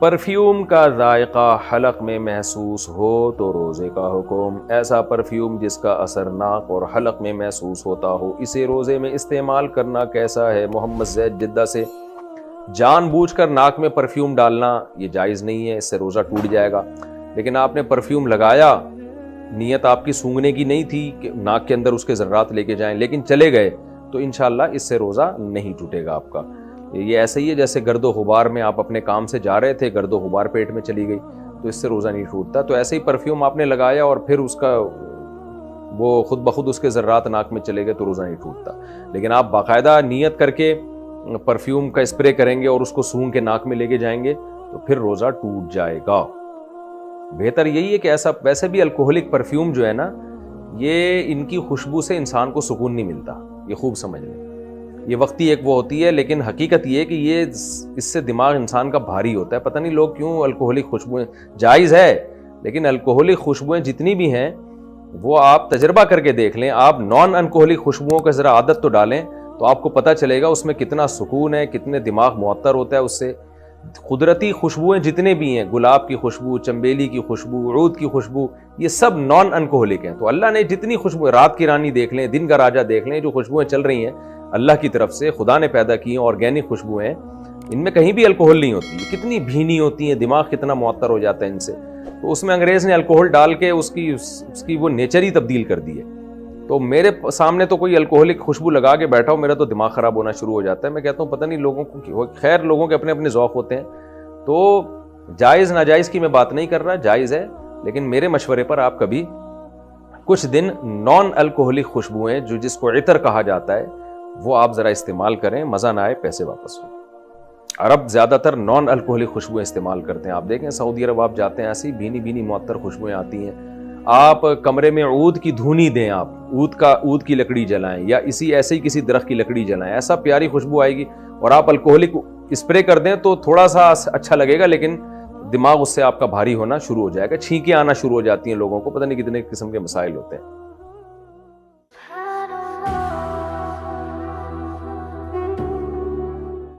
Perfume کا ذائقہ حلق میں محسوس ہو تو روزے کا حکم. ایسا پرفیوم جس کا اثر ناک اور حلق میں محسوس ہوتا ہو اسے روزے میں استعمال کرنا کیسا ہے؟ محمد زید جدہ سے. جان بوجھ کر ناک میں پرفیوم ڈالنا یہ جائز نہیں ہے، اس سے روزہ ٹوٹ جائے گا. لیکن آپ نے پرفیوم لگایا، نیت آپ کی سونگھنے کی نہیں تھی کہ ناک کے اندر اس کے ذرات لے کے جائیں، لیکن چلے گئے تو انشاءاللہ اس سے روزہ نہیں ٹوٹے گا آپ کا. یہ ایسے ہی ہے جیسے گرد و غبار میں آپ اپنے کام سے جا رہے تھے، گرد و غبار پیٹ میں چلی گئی تو اس سے روزہ نہیں ٹوٹتا. تو ایسے ہی پرفیوم آپ نے لگایا اور پھر اس کا وہ خود بخود اس کے ذرات ناک میں چلے گئے تو روزہ نہیں ٹوٹتا. لیکن آپ باقاعدہ نیت کر کے پرفیوم کا اسپرے کریں گے اور اس کو سونگھ کے ناک میں لے کے جائیں گے تو پھر روزہ ٹوٹ جائے گا. بہتر یہی ہے کہ ایسا، ویسے بھی الکوہلک پرفیوم جو ہے نا، یہ ان کی خوشبو سے انسان کو سکون نہیں ملتا، یہ خوب سمجھ لیں. یہ وقتی ایک وہ ہوتی ہے، لیکن حقیقت یہ ہے کہ یہ اس سے دماغ انسان کا بھاری ہوتا ہے. پتہ نہیں لوگ کیوں الکوہلک خوشبوئیں، جائز ہے لیکن الکوہلک خوشبوئیں جتنی بھی ہیں وہ آپ تجربہ کر کے دیکھ لیں. آپ نان الکوہلک خوشبوؤں کا ذرا عادت تو ڈالیں تو آپ کو پتہ چلے گا اس میں کتنا سکون ہے، کتنے دماغ معطر ہوتا ہے اس سے. قدرتی خوشبوئیں جتنے بھی ہیں، گلاب کی خوشبو، چنبیلی کی خوشبو، عود کی خوشبو، یہ سب نان الکوہلک ہیں. تو اللہ نے جتنی خوشبو، رات کی رانی دیکھ لیں، دن کا راجہ دیکھ لیں، جو خوشبوئیں چل رہی ہیں اللہ کی طرف سے، خدا نے پیدا کی ہیں، آرگینک خوشبوئیں ہیں، ان میں کہیں بھی الکوہل نہیں ہوتی. کتنی بھینی ہوتی ہیں، دماغ کتنا معطر ہو جاتا ہے ان سے. تو اس میں انگریز نے الکوہل ڈال کے اس کی وہ نیچر ہی تبدیل کر دی ہے. تو میرے سامنے تو کوئی الکوہلک خوشبو لگا کے بیٹھا ہو، میرا تو دماغ خراب ہونا شروع ہو جاتا ہے. میں کہتا ہوں پتہ نہیں لوگوں کو، خیر لوگوں کے اپنے اپنے ذوق ہوتے ہیں. تو جائز ناجائز کی میں بات نہیں کر رہا، جائز ہے، لیکن میرے مشورے پر آپ کبھی کچھ دن نان الکوہلک خوشبوئیں جو جس کو عطر کہا جاتا ہے وہ آپ ذرا استعمال کریں. مزہ نہ آئے پیسے واپس ہوں. عرب زیادہ تر نان الکوہلک خوشبوئیں استعمال کرتے ہیں. آپ دیکھیں سعودی عرب آپ جاتے ہیں، ایسی بھینی بھینی معطر خوشبوئیں آتی ہیں. آپ کمرے میں عود کی دھونی دیں، آپ عود کی لکڑی جلائیں یا ایسے ہی کسی درخت کی لکڑی جلائیں، ایسا پیاری خوشبو آئے گی. اور آپ الکوہلک اسپرے کر دیں تو تھوڑا سا اچھا لگے گا، لیکن دماغ اس سے آپ کا بھاری ہونا شروع ہو جائے گا. چھینکیں آنا شروع ہو جاتی ہیں لوگوں کو، پتہ نہیں کتنے قسم کے مسائل ہوتے ہیں.